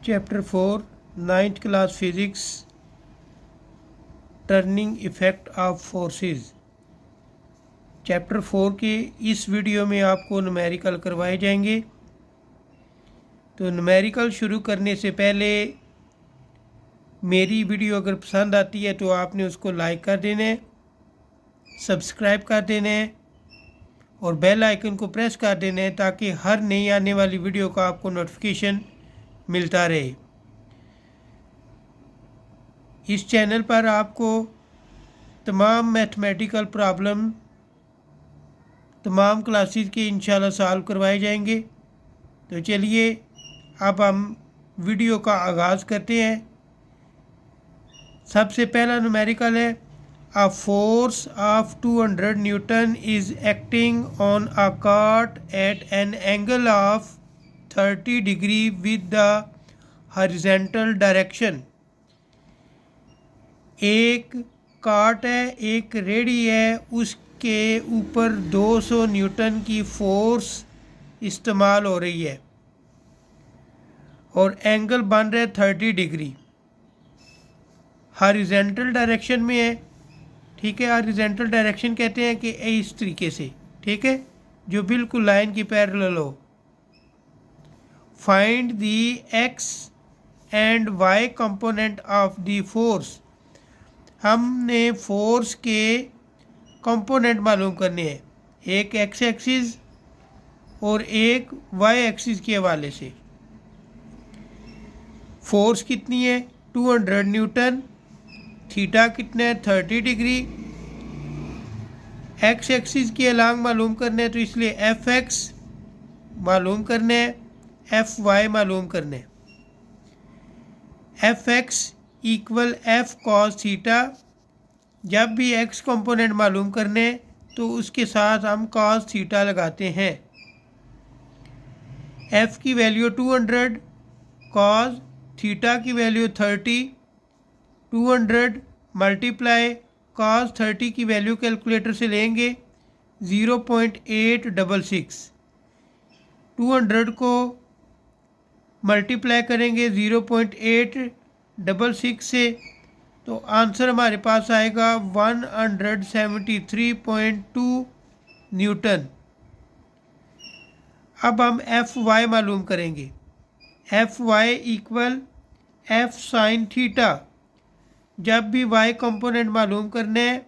Chapter 4 9th class physics turning effect of forces. Chapter 4 के इस video में आपको न्यूमेरिकल करवाए जाएंगे। तो न्यूमेरिकल शुरू करने से पहले मेरी वीडियो अगर पसंद आती है तो आपने उसको लाइक कर देना है, सब्सक्राइब कर देना है और बेल आइकन को प्रेस कर देना है ताकि हर नई आने वाली वीडियो का आपको नोटिफिकेशन मिलता रहे। इस चैनल पर आपको तमाम मैथमेटिकल प्रॉब्लम तमाम क्लासेस के इंशाल्लाह सॉल्व करवाए जाएंगे। तो चलिए अब हम वीडियो का आगाज़ करते हैं। सबसे पहला न्यूमेरिकल है A force of 200 Newton is acting on a cart at an angle of 30 degree with the horizontal direction। एक कार्ट है, एक रेडी है, उसके ऊपर 200 न्यूटन की फोर्स इस्तेमाल हो रही है और एंगल बन रहा है 30 डिग्री। हॉरिजॉन्टल डायरेक्शन में है, ठीक है। हॉरिजॉन्टल डायरेक्शन कहते हैं कि इस तरीके से, ठीक है, जो बिल्कुल लाइन की पैरेलल हो। Find the X and Y component of the force. हमने फोर्स के कंपोनेंट मालूम करने हैं, एक एक्स एक्सिस और एक वाई एक्सिस के हवाले से। फोर्स कितनी है 200 न्यूटन, थीटा कितना है 30 डिग्री। एक्स एक्सिस के अलांग मालूम करना है तो इसलिए एफ एक्स मालूम करना है, एफ वाई मालूम करना है। F x equal F cos theta. जब भी एक्स कंपोनेंट मालूम करने हैं तो उसके साथ हम कॉस थीटा लगाते हैं। एफ की वैल्यू 200, कॉस थीटा की वैल्यू 30, 200 मल्टीप्लाई कॉस 30 की वैल्यू कैलकुलेटर से लेंगे 0.866। 200 को मल्टीप्लाई करेंगे 0.866 से तो आंसर हमारे पास आएगा 173.2 न्यूटन। अब हम एफ वाई मालूम करेंगे। F Y equal F sine theta. जब भी y कंपोनेंट मालूम करना है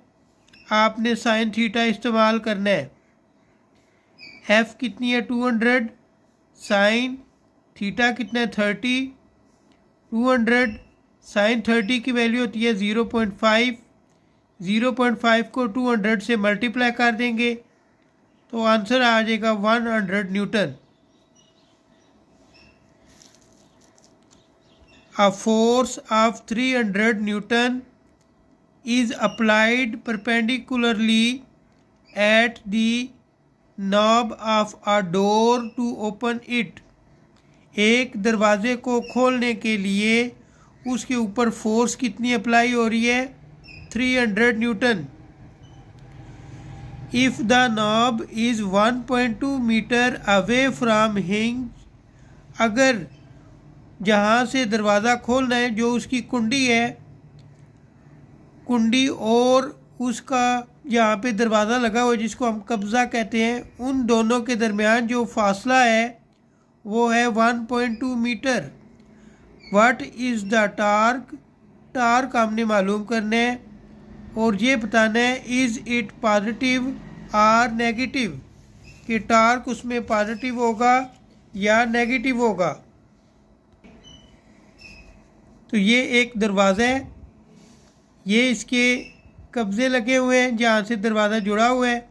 आपने साइन थीटा इस्तेमाल करना है। f कितनी है 200, साइन थीटा कितना है 30, 200 साइन 30 की वैल्यू होती है 0.5। 0.5 को 200 से मल्टीप्लाई कर देंगे तो आंसर आ जाएगा 100 Newton. A force of 300 Newton is applied perpendicularly at the knob of a door to open it। एक दरवाजे को खोलने के लिए उसके ऊपर फोर्स कितनी अप्लाई हो रही है 300 newton. If the knob is 1.2 metre away from hinge, अगर जहाँ से दरवाज़ा खोलना है जो उसकी कुंडी है, कुंडी और उसका जहाँ पे दरवाज़ा लगा हुआ है जिसको हम कब्ज़ा कहते हैं, उन दोनों के दरमियान जो फासला है वो है 1.2 metre. What is the torque. Torque हमने मालूम करना है और ये बताना है इज़ इट पॉजिटिव और नेगेटिव, कि टार्क उसमें पॉजिटिव होगा या नेगेटिव होगा। तो ये एक दरवाज़ा है, ये इसके कब्ज़े लगे हुए हैं जहाँ से दरवाज़ा जुड़ा हुआ है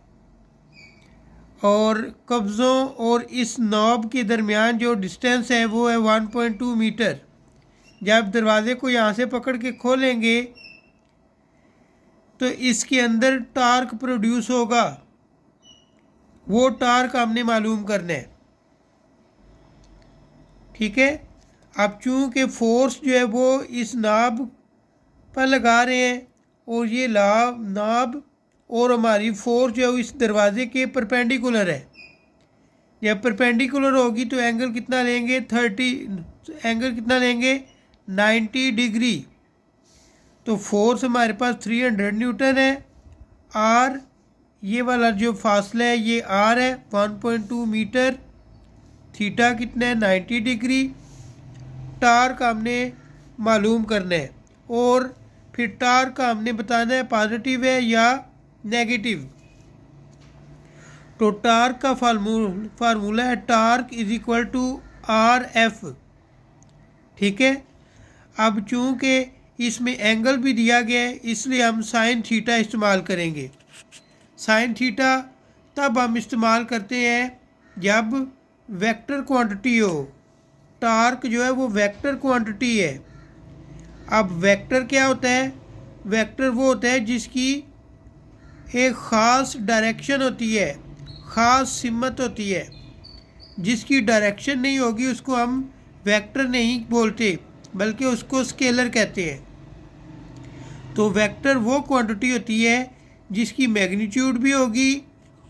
और कब्ज़ों और इस नॉब के दरमियान जो डिस्टेंस है वो है 1.2 मीटर। जब दरवाज़े को यहाँ से पकड़ के खोलेंगे तो इसके अंदर टार्क प्रोड्यूस होगा, वो टार्क हमने मालूम करना है, ठीक है। अब चूँकि फोर्स जो है वो इस नाब पर लगा रहे हैं और ये नाब और हमारी फोर्स जो है इस दरवाजे के परपेंडिकुलर है। जब परपेंडिकुलर होगी तो एंगल कितना लेंगे एंगल कितना लेंगे 90 डिग्री। तो फोर्स हमारे पास 300 न्यूटन है। आर ये वाला जो फासला है ये आर है 1.2 मीटर। थीटा कितना है 90 डिग्री। टार्क हमने मालूम करना है और फिर टार्क का हमने बताना है पॉजिटिव है या नेगेटिव। तो टार्क का फार्मूला है torque is equal to R F. ठीक है। अब चूंकि इसमें एंगल भी दिया गया है इसलिए हम साइन थीटा इस्तेमाल करेंगे। साइन थीटा तब हम इस्तेमाल करते हैं जब वेक्टर क्वांटिटी हो। टार्क जो है वो वेक्टर क्वांटिटी है। अब वेक्टर क्या होता है? वेक्टर वो होता है जिसकी एक ख़ास डायरेक्शन होती है, ख़ास सिमत होती है। जिसकी डायरेक्शन नहीं होगी उसको हम वेक्टर नहीं बोलते बल्कि उसको स्केलर कहते हैं। तो वेक्टर वो क्वांटिटी होती है जिसकी मैग्नीट्यूड भी होगी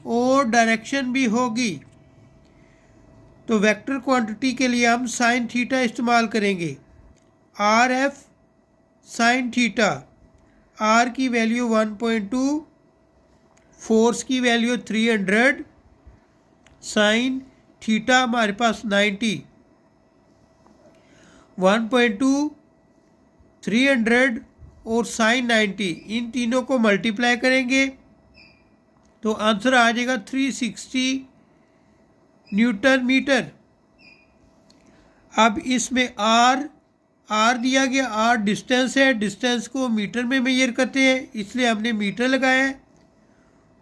और डायरेक्शन भी होगी। तो वेक्टर क्वांटिटी के लिए हम साइन थीटा इस्तेमाल करेंगे। R F sine theta. R की वैल्यू 1.2, फोर्स की वैल्यू 300, साइन थीटा हमारे पास 90। 1.2, 300 और साइन 90 इन तीनों को मल्टीप्लाई करेंगे तो आंसर आ जाएगा 360 न्यूटन मीटर। अब इसमें आर दिया गया, आर डिस्टेंस है, डिस्टेंस को मीटर में मेजर करते हैं इसलिए हमने मीटर लगाया है।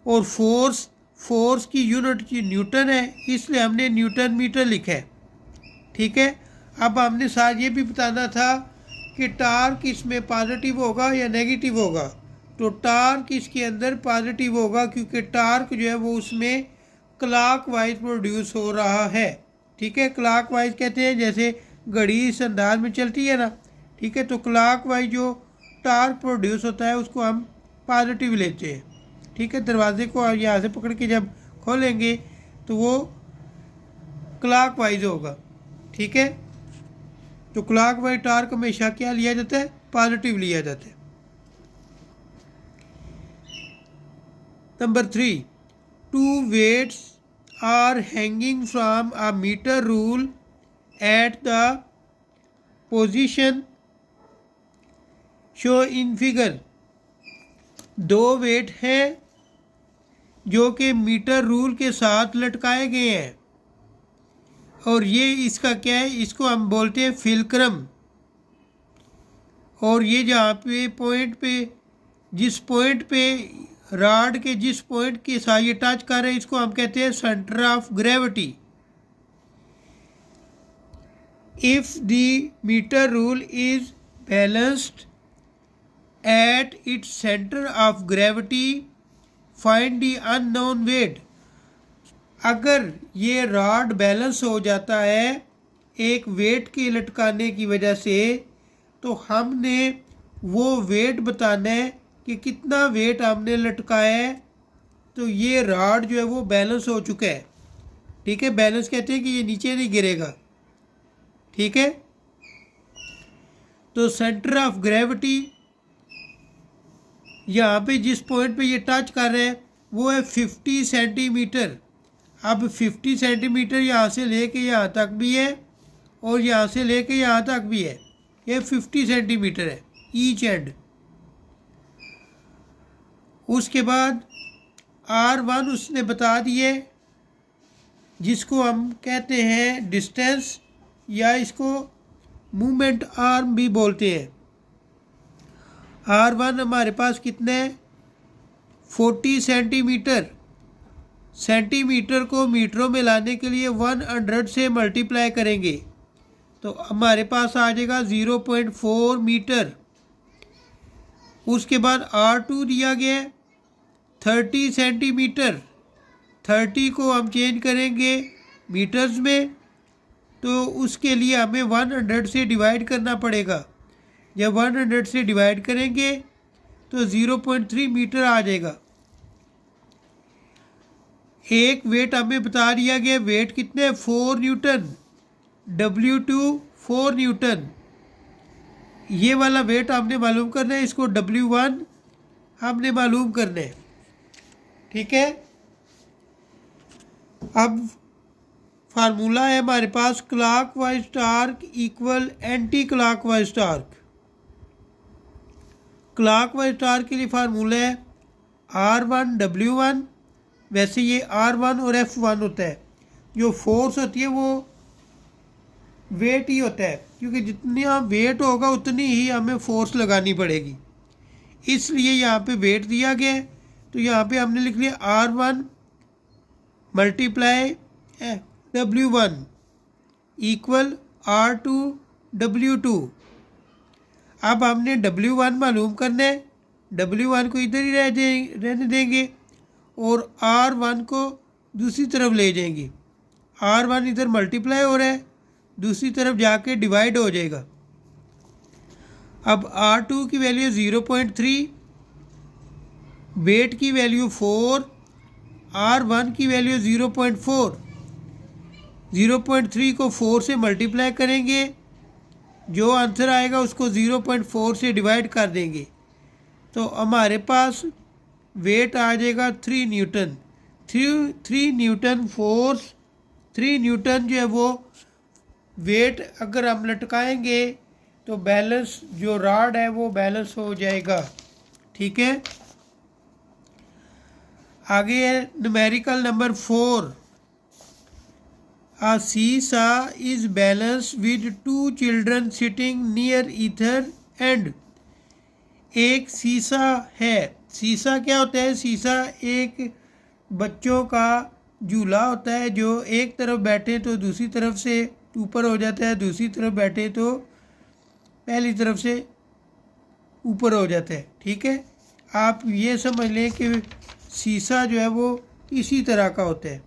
और फोर्स की यूनिट न्यूटन है इसलिए हमने न्यूटन मीटर लिखा है। ठीक है। अब हमने साथ ये भी बताना था कि टार्क इसमें पॉजिटिव होगा या नेगेटिव होगा। तो टार्क इसके अंदर पॉजिटिव होगा क्योंकि टार्क जो है वो उसमें क्लॉकवाइज प्रोड्यूस हो रहा है। ठीक है। क्लॉकवाइज कहते हैं जैसे घड़ी इस अंदाज में चलती है ना। ठीक है। तो क्लॉकवाइज जो टार्क प्रोड्यूस होता है उसको हम पॉजिटिव लेते हैं। ठीक है। दरवाजे को यहाँ से पकड़ के जब खोलेंगे तो वो क्लॉकवाइज होगा। ठीक है। तो क्लॉकवाइज टार्क हमेशा क्या लिया जाता है? पॉजिटिव लिया जाता है। Number 3, 2 weights are hanging from a meter rule at the position shown in figure। 2 wait हैं जो कि मीटर रूल के साथ लटकाए गए हैं और ये इसका क्या है? इसको हम बोलते हैं फिल्क्रम। और ये जहाँ पे पॉइंट पे जिस पॉइंट पे रॉड के जिस पॉइंट के साथ ये टच कर रहे हैं इसको हम कहते हैं centre of gravity. If the metre rule is balanced at its centre of gravity find the unknown weight. अगर ये रॉड बैलेंस हो जाता है एक वेट के लटकाने की वजह से तो हमने वो वेट बताना है कि कितना वेट हमने लटकाया है। तो ये रॉड जो है वो बैलेंस हो चुका है। ठीक है। बैलेंस कहते हैं कि ये नीचे नहीं गिरेगा। ठीक है। तो सेंटर ऑफ ग्रेविटी यहाँ पे जिस पॉइंट पे ये टच कर रहे हैं वो है 50 सेंटीमीटर। अब 50 सेंटीमीटर यहाँ से लेके यहाँ तक भी है और यहाँ से लेके यहाँ तक भी है। ये 50 सेंटीमीटर है ईच एंड। उसके बाद R1 उसने बता दिए जिसको हम कहते हैं डिस्टेंस या इसको मूवमेंट आर्म भी बोलते हैं। R1 हमारे पास कितने हैं? 40 सेंटीमीटर। सेंटीमीटर को मीटरों में लाने के लिए 100 से मल्टीप्लाई करेंगे तो हमारे पास आ जाएगा 0.4 मीटर। उसके बाद R2 दिया गया 30 सेंटीमीटर। 30 को हम चेंज करेंगे मीटर्स में तो उसके लिए हमें 100 से डिवाइड करना पड़ेगा। जब 100 से डिवाइड करेंगे तो 0.3 मीटर आ जाएगा। एक वेट हमें बता दिया गया, वेट कितने? 4 न्यूटन। W2 4 Newton. ये वाला वेट हमने मालूम करना है, इसको W1 हमने मालूम करना है। ठीक है, अब फार्मूला है हमारे पास clockwise torque equal anti clockwise torque. Clockwise torque के लिए फार्मूला है R1 W1। वैसे ये R1 और F1 होता है। जो फोर्स होती है वो वेट ही होता है, क्योंकि जितनी वेट होगा उतनी ही हमें फोर्स लगानी पड़ेगी, इसलिए यहाँ पे वेट दिया गया है। तो यहाँ पे हमने लिख लिया R1 multiply W1 equal R2 W2। अब हमने W1 मालूम करना है, W1 को इधर ही रहने देंगे और R1 को दूसरी तरफ ले जाएंगे। R1 इधर मल्टीप्लाई हो रहा है, दूसरी तरफ जाके डिवाइड हो जाएगा। अब R2 की वैल्यू 0.3, वेट की वैल्यू 4, R1 की वैल्यू 0.4। 0.3 को 4 से मल्टीप्लाई करेंगे, जो आंसर आएगा उसको 0.4 से डिवाइड कर देंगे, तो हमारे पास वेट आ जाएगा 3 न्यूटन। 3 न्यूटन फोर्स, 3 न्यूटन जो है वो वेट अगर हम लटकाएंगे तो बैलेंस जो रॉड है वो बैलेंस हो जाएगा। ठीक है, आगे है numerical number 4। A seesaw is balanced with 2 children sitting near either end। एक सीसा है। सीसा क्या होता है? सीसा एक बच्चों का झूला होता है, जो एक तरफ बैठे तो दूसरी तरफ से ऊपर हो जाता है, दूसरी तरफ बैठे तो पहली तरफ से ऊपर हो जाता है। ठीक है, आप ये समझ लें कि सीसा जो है वो इसी तरह का होता है।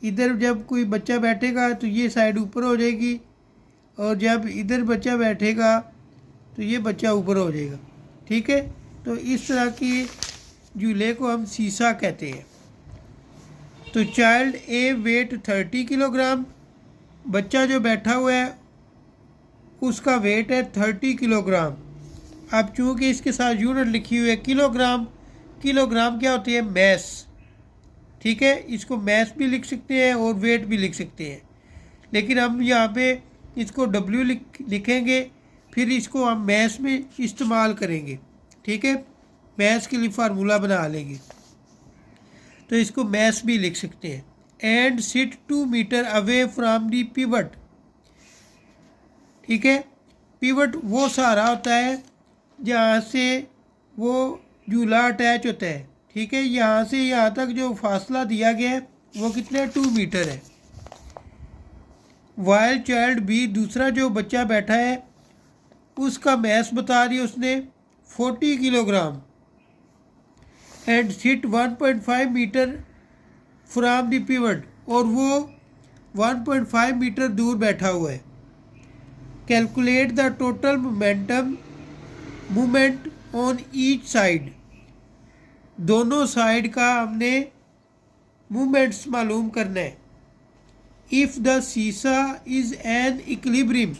इधर जब कोई बच्चा बैठेगा तो ये साइड ऊपर हो जाएगी, और जब इधर बच्चा बैठेगा तो ये बच्चा ऊपर हो जाएगा। ठीक है, तो इस तरह की झूले को हम सीसा कहते हैं। तो चाइल्ड ए वेट 30 किलोग्राम, बच्चा जो बैठा हुआ है उसका वेट है 30 किलोग्राम। अब चूँकि इसके साथ यूनिट लिखी हुई है किलोग्राम, किलोग्राम क्या होती है? मैस। ठीक है, इसको मैस भी लिख सकते हैं और वेट भी लिख सकते हैं, लेकिन हम यहाँ पे इसको W लिखेंगे, फिर इसको हम मैस में इस्तेमाल करेंगे। ठीक है, मैस के लिए फार्मूला बना लेंगे, तो इसको मैस भी लिख सकते हैं। And sit 2 metre away from the pivot. ठीक है, पिवट वो सहारा होता है जहाँ से वो झूला अटैच होता है। ठीक है, यहाँ से यहाँ तक जो फासला दिया गया है वो कितने 2 मीटर है। वाइल्ड चाइल्ड बी, दूसरा जो बच्चा बैठा है उसका मैस बता रही है उसने 40 किलोग्राम। And sit 1.5 metre from the pivot, और वो 1.5 मीटर दूर बैठा हुआ है। Calculate the total movement on each side. दोनों साइड का हमने मूवमेंट्स मालूम करना है। If the seesaw is an equilibrium,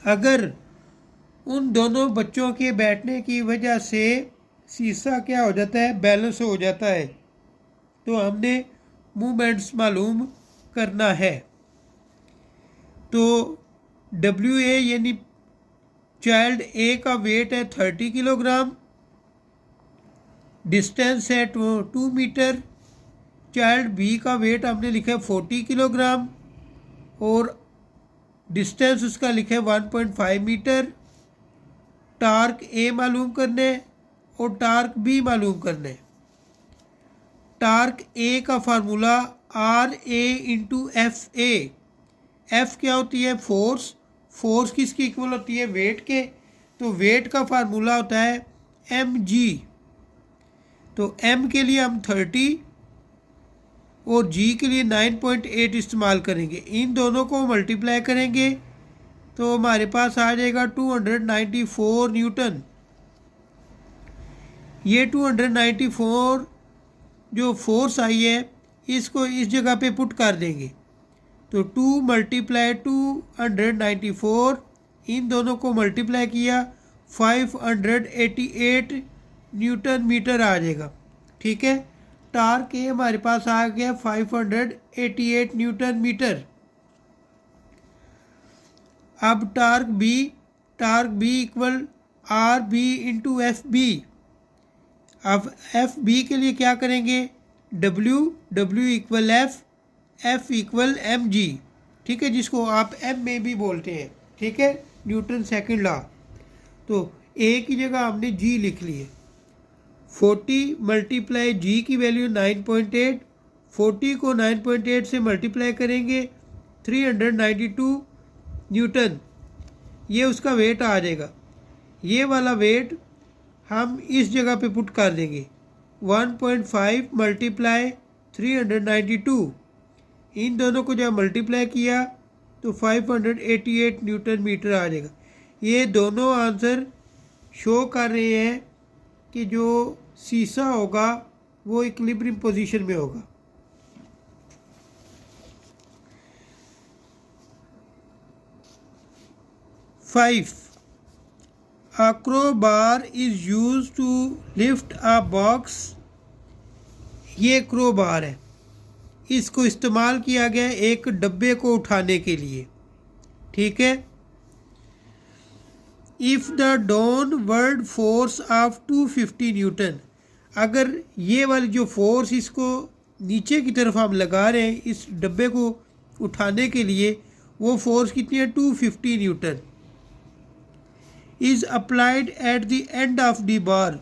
अगर उन दोनों बच्चों के बैठने की वजह से सीसा क्या हो जाता है? बैलेंस हो जाता है, तो हमने मूवमेंट्स मालूम करना है। तो WA यानी चाइल्ड ए का वेट है 30 किलोग्राम, डिस्टेंस है 2 मीटर। चाइल्ड बी का वेट हमने लिखा है 40 किलोग्राम और डिस्टेंस उसका लिखा है 1.5 मीटर। टार्क ए मालूम करने और टार्क बी मालूम करने। टार्क ए का formula RA into FA। F क्या होती है? फोर्स। फोर्स किसकी इक्वल होती है? वेट के। तो वेट का फार्मूला होता है mg। तो m के लिए हम 30 और g के लिए 9.8 इस्तेमाल करेंगे। इन दोनों को मल्टीप्लाई करेंगे तो हमारे पास आ जाएगा 294 न्यूटन। ये 294 जो फोर्स आई है इसको इस जगह पे पुट कर देंगे, तो 2 मल्टीप्लाई 294, इन दोनों को मल्टीप्लाई किया 588 न्यूटन मीटर आ जाएगा। ठीक है, टार्क ए हमारे पास आ गया 588 न्यूटन मीटर। अब torque B equal R B into F B. अब एफ बी के लिए क्या करेंगे, W equal F equal M G. ठीक है, जिसको आप एम में भी बोलते हैं। ठीक है, न्यूटन सेकंड लॉ। तो ए की जगह हमने जी लिख लिए। 40 मल्टीप्लाई जी की वैल्यू 9.8, 40 को 9.8 से मल्टीप्लाई करेंगे 392 न्यूटन, ये उसका वेट आ जाएगा। ये वाला वेट हम इस जगह पे पुट कर देंगे। 1.5 मल्टीप्लाई 392, इन दोनों को जब मल्टीप्लाई किया तो 588 न्यूटन मीटर आ जाएगा। ये दोनों आंसर शो कर रहे हैं कि जो सीसा होगा वो इक्विलिब्रियम पोजीशन में होगा। A crowbar is used to lift a box। ये क्रोबार है, इसको इस्तेमाल किया गया एक डब्बे को उठाने के लिए। ठीक है, if the downward force of 250 Newton, अगर ये वाली जो फोर्स इसको नीचे की तरफ हम लगा रहे हैं इस डब्बे को उठाने के लिए, वो फोर्स कितनी है, 250 Newton. is applied at the end of the bar,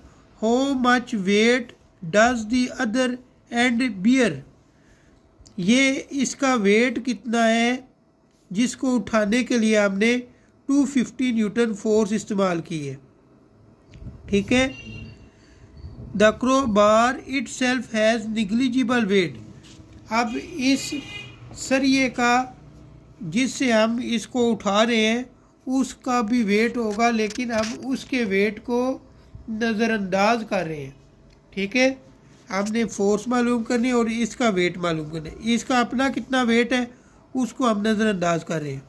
how much weight does the other end bear। ये इसका वेट कितना है जिसको उठाने के लिए हमने 250 न्यूटन फोर्स इस्तेमाल की है। ठीक है, the crowbar itself has negligible weight। अब इस सरिये का जिससे हम इसको उठा रहे हैं उसका भी वेट होगा, लेकिन हम उसके वेट को नज़रअंदाज कर रहे हैं। ठीक है, हमने फोर्स मालूम करनी है और इसका वेट मालूम करना है। इसका अपना कितना वेट है उसको हम नज़रअंदाज कर रहे हैं।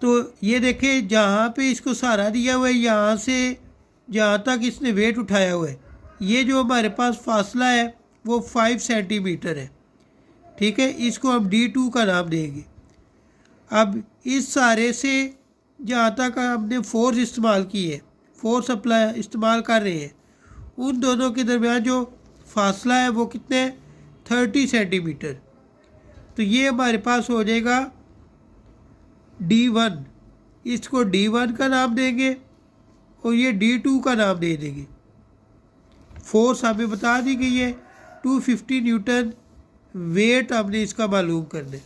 तो ये देखें, जहाँ पे इसको सहारा दिया हुआ है यहाँ से जहाँ तक इसने वेट उठाया हुआ है, ये जो हमारे पास फासला है वो 5 सेंटीमीटर है। ठीक है, इसको हम D2 का नाम देंगे। अब इस सारे से जहाँ तक हमने फोर्स इस्तेमाल की है, फोर्स अप्लाई इस्तेमाल कर रहे हैं, उन दोनों के दरमियान जो फासला है वो कितने, 30 सेंटीमीटर। तो ये हमारे पास हो जाएगा D1, इसको D1 का नाम देंगे और ये D2 का नाम दे देंगे। फोर्स हमें बता दी गई है 250 न्यूटन, वेट हमने इसका मालूम करना है।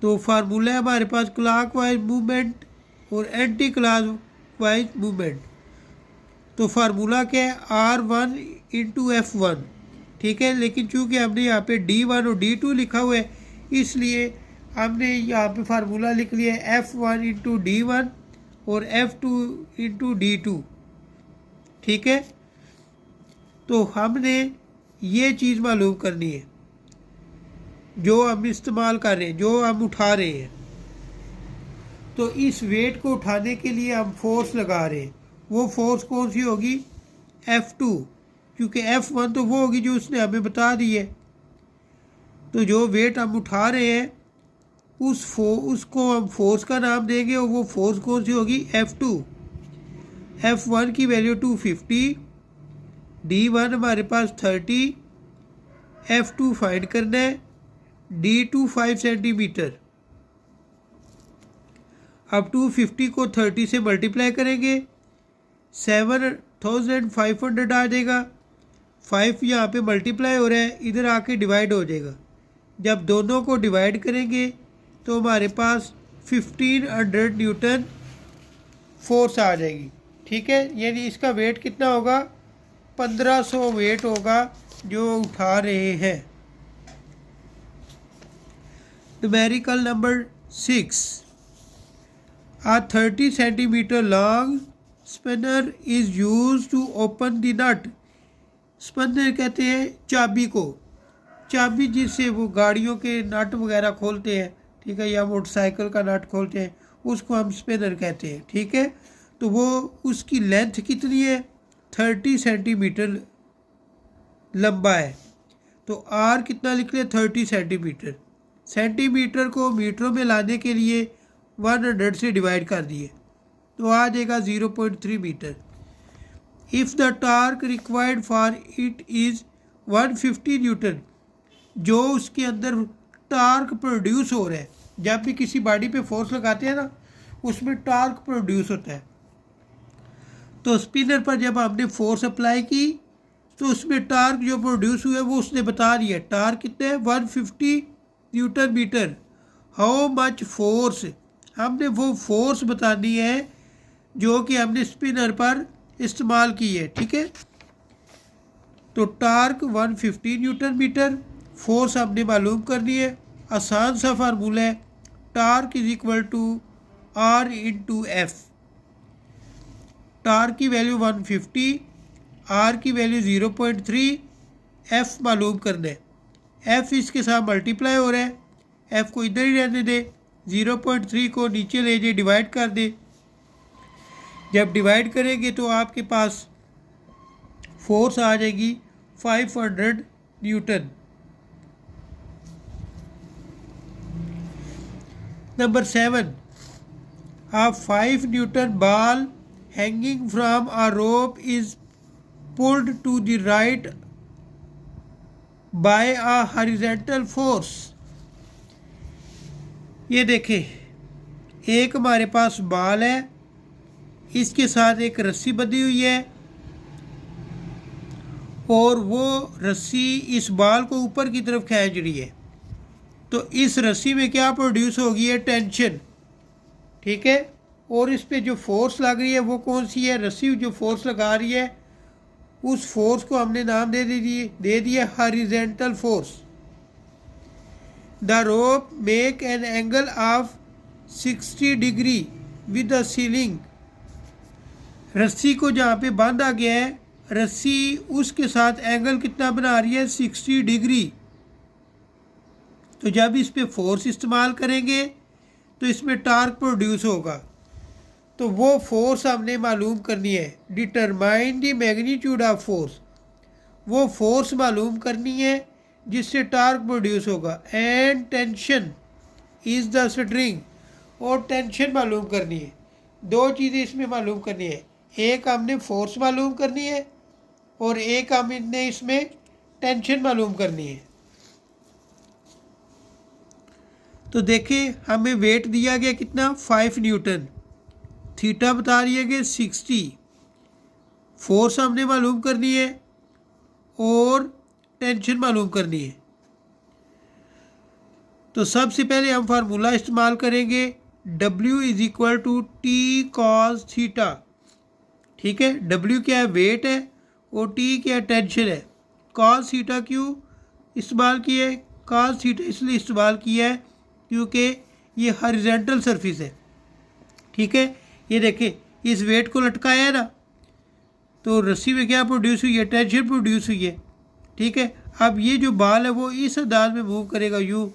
तो फार्मूला है हमारे पास क्लॉकवाइज मूवमेंट और एंटी क्लॉकवाइज मूवमेंट। तो फार्मूला क्या है, R1 इंटू F1। ठीक है, लेकिन चूंकि हमने यहाँ पे D1 और D2 लिखा हुआ है इसलिए हमने यहाँ पे फार्मूला लिख लिया है F1 इंटू D1 और F2 इंटू D2। ठीक है, तो हमने ये चीज़ मालूम करनी है जो हम इस्तेमाल कर रहे हैं, जो हम उठा रहे हैं। तो इस वेट को उठाने के लिए हम फोर्स लगा रहे हैं, वो फोर्स कौन सी होगी, F2, क्योंकि F1 तो वो होगी जो उसने हमें बता दी है। तो जो वेट हम उठा रहे हैं उसको हम फोर्स का नाम देंगे और वो फोर्स कौन सी होगी, F2। F1 की वैल्यू 250, D1 हमारे पास 30, F2 फाइंड करना है, D2 5 सेंटीमीटर। अब 250 को 30 से मल्टीप्लाई करेंगे 7500 आ जाएगा। 5 यहाँ पे मल्टीप्लाई हो रहा है, इधर आके डिवाइड हो जाएगा। जब दोनों को डिवाइड करेंगे तो हमारे पास 1500 न्यूटन फोर्स आ जाएगी। ठीक है, यानी इसका वेट कितना होगा, 1500 वेट होगा जो उठा रहे हैं। Numerical number 6, a 30 centimeter long spanner is used to open the nut। Spanner कहते हैं चाबी को, चाबी जिससे वो गाड़ियों के नट वगैरह खोलते हैं, ठीक है, या मोटरसाइकिल का नट खोलते हैं, उसको हम स्पिनर कहते हैं, ठीक है। तो वो उसकी लेंथ कितनी है, 30 सेंटीमीटर लंबा है। तो आर कितना लिख लें, 30 सेंटीमीटर। सेंटीमीटर को मीटरों में लाने के लिए 100 से डिवाइड कर दिए तो आ जाएगा 0.3 metre. If the torque required for it is 150 newton, जो उसके अंदर टार्क प्रोड्यूस हो रहा है, जब भी किसी बॉडी पे फोर्स लगाते हैं ना, उसमें टार्क प्रोड्यूस होता है। तो स्पिनर पर जब हमने फोर्स अप्लाई की तो उसमें टार्क जो प्रोड्यूस हुआ है वो उसने बता दिया। टार्क कितने है, 150 newton metre. How much force, हमने वो फोर्स बतानी है जो कि हमने स्पिनर पर इस्तेमाल की है, ठीक है। तो टार्क 150 न्यूटन मीटर, फोर्स हमने मालूम करनी है। आसान सा फार्मूला है, torque is equal to R into F. Torque की वैल्यू 150, आर की वैल्यू 0.3, एफ मालूम करना है। एफ इसके साथ मल्टीप्लाई हो रहा है, एफ को इधर ही रहने दे, 0.3 को नीचे ले जाए, डिवाइड कर दे। जब डिवाइड करेंगे तो आपके पास फोर्स आ जाएगी 500 Newton. Number 7, a 5 Newton ball hanging from a rope is pulled to the right by a horizontal force। ये देखें, एक हमारे पास बाल है, इसके साथ एक रस्सी बंधी हुई है और वो रस्सी इस बाल को ऊपर की तरफ खींच रही है। तो इस रस्सी में क्या प्रोड्यूस होगी है, टेंशन, ठीक है। और इस पे जो फोर्स लग रही है वो कौन सी है, रस्सी जो फोर्स लगा रही है उस फोर्स को हमने नाम दे दिया horizontal force. The rope make an angle of 60 degree with the ceiling. रस्सी को जहाँ पे बांधा गया है, रस्सी उसके साथ एंगल कितना बना रही है, 60 डिग्री। तो जब इस पे फोर्स इस्तेमाल करेंगे तो इसमें टार्क प्रोड्यूस होगा। तो वो फोर्स हमने मालूम करनी है। Determine the magnitude of force, वो फोर्स मालूम करनी है जिससे टार्क प्रोड्यूस होगा। And tension is the string, और टेंशन मालूम करनी है। दो चीज़ें इसमें मालूम करनी है, एक हमने फोर्स मालूम करनी है और एक हमने इसमें टेंशन मालूम करनी है। तो देखें, हमें वेट दिया गया कितना, 5 न्यूटन, थीटा बता रही है कि 60, फोर्स हमने मालूम करनी है और टेंशन मालूम करनी है। तो सबसे पहले हम फार्मूला इस्तेमाल करेंगे, W is equal to T cos theta, ठीक है। W क्या है, वेट है, और T क्या है, टेंशन है। कॉस थीटा क्यों इस्तेमाल किया है, कॉस थीटा इसलिए इस्तेमाल किया है क्योंकि ये हॉरिजॉन्टल सरफेस है, ठीक है। ये देखें, इस वेट को लटकाया है ना, तो रस्सी में क्या प्रोड्यूस हुई है, टेंशन प्रोड्यूस हुई है, ठीक है। अब ये जो बाल है वो इस अंदाज में मूव करेगा, यूँ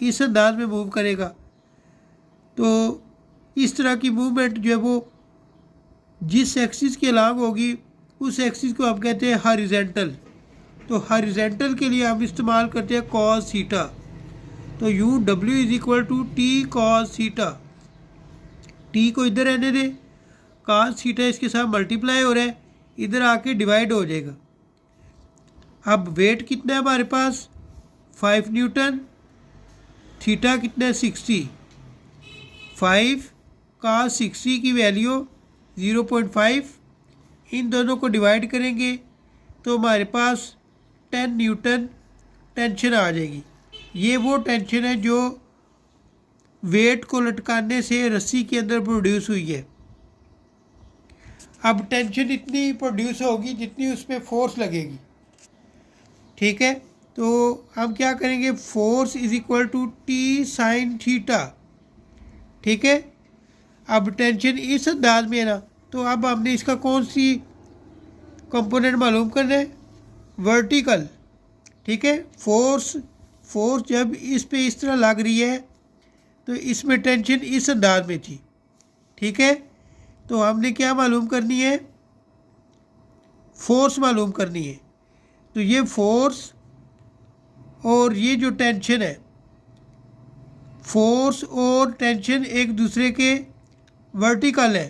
इस अंदाज में मूव करेगा। तो इस तरह की मूवमेंट जो है वो जिस एक्सिस के अलॉन्ग होगी उस एक्सिस को हम कहते हैं हॉरिजॉन्टल। तो हॉरिजॉन्टल के लिए हम इस्तेमाल करते हैं कॉस थीटा। तो you W is equal to T cos theta, T को इधर रहने दे, कॉस थीटा इसके साथ मल्टीप्लाई हो रहा है, इधर आके डिवाइड हो जाएगा। अब वेट कितना है हमारे पास, 5 न्यूटन, थीटा कितना है, 60, 5 कॉस 60 की वैल्यू 0.5, इन दोनों को डिवाइड करेंगे तो हमारे पास 10 न्यूटन टेंशन आ जाएगी। ये वो टेंशन है जो वेट को लटकाने से रस्सी के अंदर प्रोड्यूस हुई है। अब टेंशन इतनी प्रोड्यूस होगी जितनी उस पर फोर्स लगेगी, ठीक है। तो हम क्या करेंगे, force is equal to T sine theta, ठीक है। अब टेंशन इस अंदाज में है ना, तो अब हमने इसका कौन सी कंपोनेंट मालूम करना है, वर्टिकल, ठीक है। फोर्स जब इस पे इस तरह लग रही है तो इसमें टेंशन इस अंदाज में थी, ठीक है। तो हमने क्या मालूम करनी है, फोर्स मालूम करनी है। तो ये फोर्स और ये जो टेंशन है, फोर्स और टेंशन एक दूसरे के वर्टिकल है,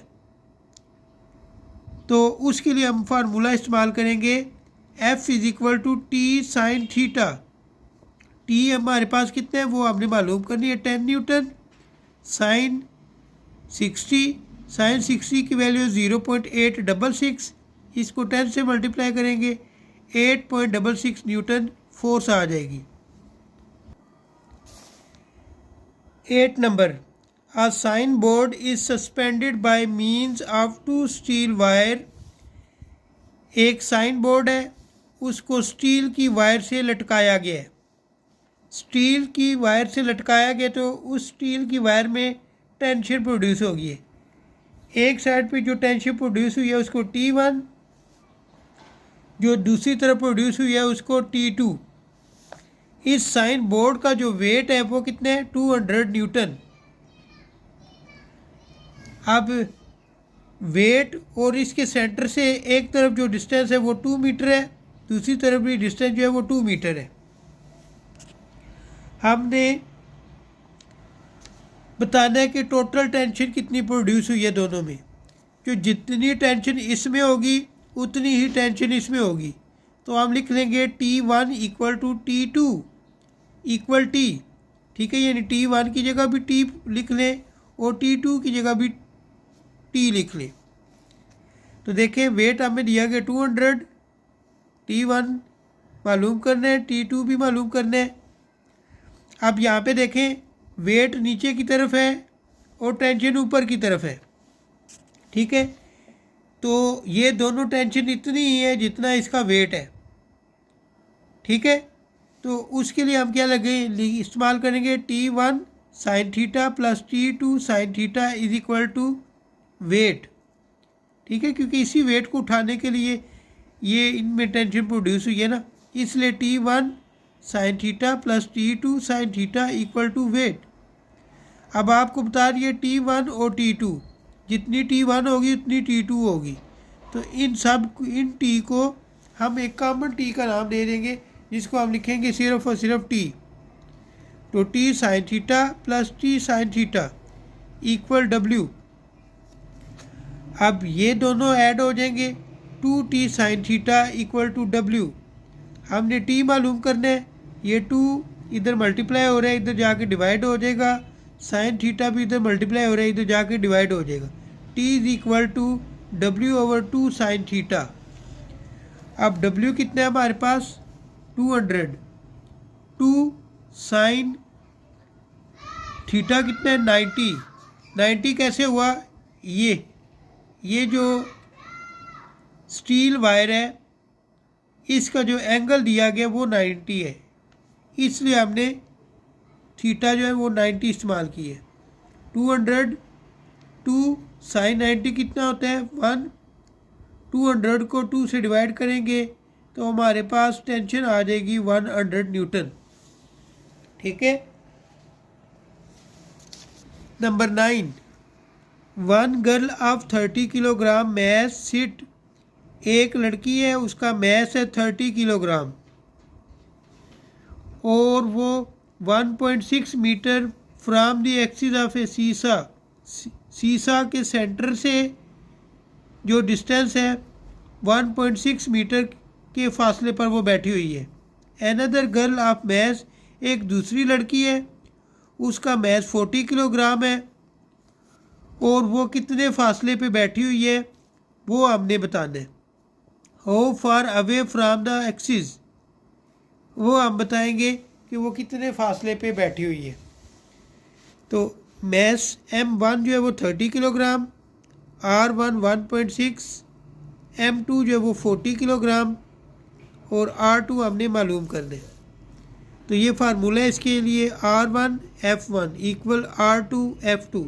तो उसके लिए हम फार्मूला इस्तेमाल करेंगे F is equal to T sine theta. T हमारे पास कितने हैं वो हमने मालूम करनी है, 10 न्यूटन। साइन 60 की वैल्यू 0.866, इसको 10 से मल्टीप्लाई करेंगे 8.66 न्यूटन फोर्स आ जाएगी। 8 number, A sign board is suspended by means of two steel wire। एक साइन बोर्ड है, उसको स्टील की वायर से लटकाया गया है। स्टील की वायर से लटकाया गया तो उस स्टील की वायर में टेंशन प्रोड्यूस होगी है। एक साइड पे जो टेंशन प्रोड्यूस हुई है उसको T1, जो दूसरी तरफ प्रोड्यूस हुई है उसको T2। इस साइन बोर्ड का जो वेट है वो कितने है, 200 न्यूटन। अब वेट और इसके सेंटर से एक तरफ जो डिस्टेंस है वो 2 मीटर है, दूसरी तरफ भी डिस्टेंस जो है वो 2 मीटर है। हमने बताना है कि टोटल टेंशन कितनी प्रोड्यूस हुई है दोनों में। जो जितनी टेंशन इसमें होगी उतनी ही टेंशन इसमें होगी। तो हम लिख लेंगे T1 equal to T2 equal T, ठीक है। यानी T1 की जगह भी T लिख लें और T2 की जगह भी T लिख लें। तो देखें वेट हमें दिया गया 200, T1 मालूम करना है, T2 भी मालूम करना है। अब यहाँ पे देखें वेट नीचे की तरफ है और टेंशन ऊपर की तरफ है, ठीक है। तो ये दोनों टेंशन इतनी ही है जितना इसका वेट है, ठीक है। तो उसके लिए हम क्या इस्तेमाल करेंगे, T1 sine theta plus T2 sine theta is equal to weight, ठीक है। क्योंकि इसी वेट को उठाने के लिए ये इनमें टेंशन प्रोड्यूस हुई है ना, इसलिए T1 sine theta plus T2 sine theta equal to weight. अब आपको बता रही है T1 और T2, जितनी T1 होगी उतनी T2 होगी। तो इन T को हम एक कॉमन T का नाम दे देंगे जिसको हम लिखेंगे सिर्फ और सिर्फ T। तो T sine theta plus T sine theta equal W। अब ये दोनों ऐड हो जाएंगे, 2T sine theta equal to W। हमने T मालूम करना है, ये 2 इधर मल्टीप्लाई हो रहा है, इधर जाके डिवाइड हो जाएगा। साइन थीटा भी इधर मल्टीप्लाई हो रहा है, इधर जाके डिवाइड हो जाएगा। T is equal to W/2 sine theta. अब W कितना है हमारे पास, 200। 2 साइन थीटा कितना है, 90। 90 कैसे हुआ, ये जो स्टील वायर है इसका जो एंगल दिया गया वो 90 है, इसलिए हमने थीटा जो है वो 90 इस्तेमाल की है। 200 2 साइन 90 कितना होता है, 1। 200 को 2 से डिवाइड करेंगे तो हमारे पास टेंशन आ जाएगी 100 न्यूटन, ठीक है। Number 9, 1 girl of 30 kilogram mass sit. एक लड़की है उसका मैस है 30 किलोग्राम और वो 1.6 metre from the axis of a seesaw के सेंटर से जो डिस्टेंस है 1.6 मीटर के फासले पर वो बैठी हुई है। अनदर गर्ल ऑफ मैस, एक दूसरी लड़की है उसका मैस 40 किलोग्राम है और वो कितने फासले पे बैठी हुई है वो हमने बताना है। How far away from the axis, वो हम बताएंगे कि वो कितने फासले पे बैठी हुई है। तो मैस M1 जो है वो 30 किलोग्राम, R1 1.6, M2 जो है वो 40 किलोग्राम और R2 हमने मालूम करना है। तो ये फार्मूला है इसके लिए, R1 F1 equal R2 F2।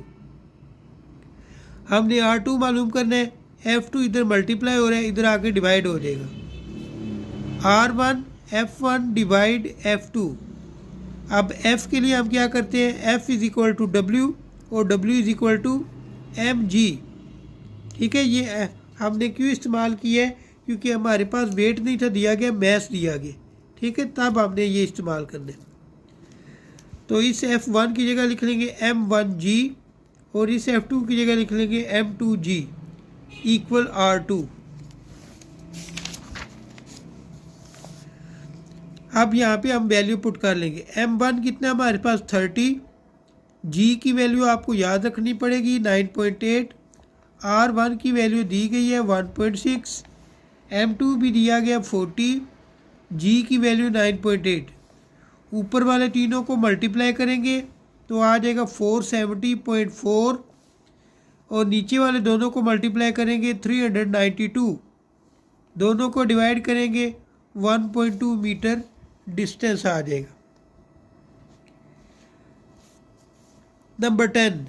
हमने R2 मालूम करना है, F2 इधर मल्टीप्लाई हो रहा है, इधर आके डिवाइड हो जाएगा। R1 F1 divide F2। अब F के लिए हम क्या करते हैं, F is equal to W और W is equal to mg। ठीक है, ये हमने क्यों इस्तेमाल किया है, क्योंकि हमारे पास वेट नहीं था दिया गया, मैस दिया गया। ठीक है, तब हमने ये इस्तेमाल करना है। तो इस F1 की जगह लिख लेंगे m1g और इस F2 की जगह लिख लेंगे m2g इक्वल R2। अब यहाँ पे हम वैल्यू पुट कर लेंगे। m1 कितना हमारे पास 30, g की वैल्यू आपको याद रखनी पड़ेगी 9.8, R1 की वैल्यू दी गई है 1.6, m2 भी दिया गया 40, g की वैल्यू 9.8। ऊपर वाले तीनों को मल्टीप्लाई करेंगे तो आ जाएगा 470.4 और नीचे वाले दोनों को मल्टीप्लाई करेंगे 392। दोनों को डिवाइड करेंगे 1.2 मीटर डिस्टेंस आ जाएगा। नंबर 10,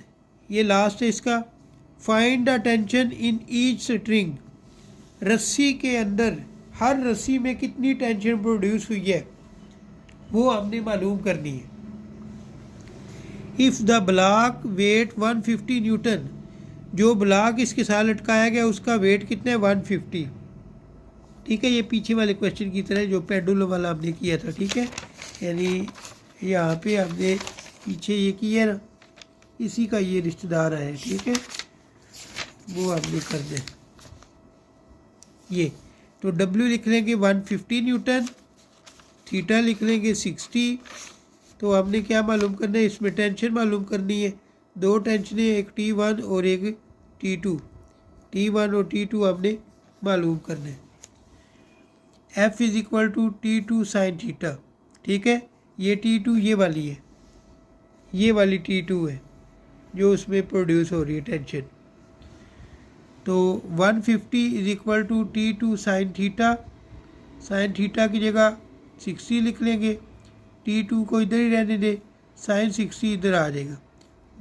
ये लास्ट है इसका। Find the tension in each string. रस्सी के अंदर हर रस्सी में कितनी टेंशन प्रोड्यूस हुई है वो हमने मालूम करनी है। If the block weight 150 newton, जो ब्लॉक इसके साथ लटकाया गया उसका वेट कितना है 150। ठीक है, ये पीछे वाले क्वेश्चन की तरह जो पेंडुलम वाला हमने किया था। ठीक है, यानी यहाँ पे हमने पीछे ये किया ना, इसी का ये रिश्तेदार है। ठीक है, वो हमने कर दें ये। तो W लिख लेंगे 150 न्यूटन, थीटा लिख लेंगे 60। तो हमने क्या मालूम करना है, इसमें टेंशन मालूम करनी है। दो टेंशनें, एक T1 और एक T2। T1 और T2 हमने मालूम करना है। F is equal to T2 sine theta. ठीक है, ये T2 ये वाली है, ये वाली T2 है जो उसमें प्रोड्यूस हो रही है टेंशन। तो 150 is equal to T2 sine theta. Sine theta की जगह 60 लिख लेंगे, T2 को इधर ही रहने दे, साइन 60 इधर आ जाएगा।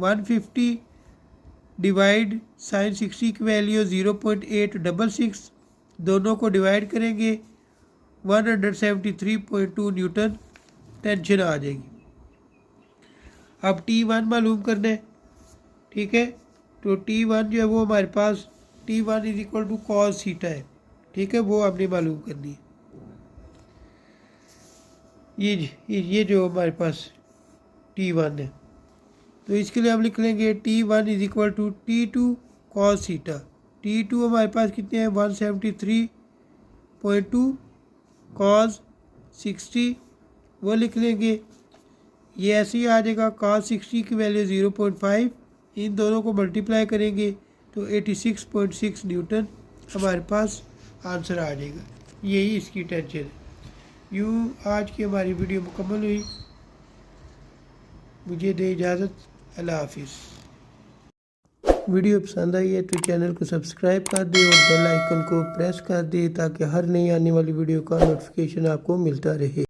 150 डिवाइड साइन 60 की वैल्यू 0.866, दोनों को डिवाइड करेंगे 173.2 न्यूटन टेंशन आ जाएगी। अब T1 मालूम करना है। ठीक है, तो T1 जो है वो हमारे पास T1 is equal to cos theta है। ठीक है, वो हमने मालूम करनी है। ये जो हमारे पास T1 है, तो इसके लिए हम लिख लेंगे T1 is equal to T2 cos theta. T2 हमारे पास कितने हैं 173.2 कॉस 60, वो लिख लेंगे। ये ऐसे ही आ जाएगा, कॉस 60 की वैल्यू 0.5, इन दोनों को मल्टीप्लाई करेंगे तो 86.6 न्यूटन हमारे पास आंसर आ जाएगा। यही इसकी टेंशन है। यूँ आज की हमारी वीडियो मुकम्मल हुई। मुझे दे इजाज़त, अल्लाह हाफिज़। वीडियो पसंद आई है तो चैनल को सब्सक्राइब कर दे और बेल आइकन को प्रेस कर दे ताकि हर नई आने वाली वीडियो का नोटिफिकेशन आपको मिलता रहे।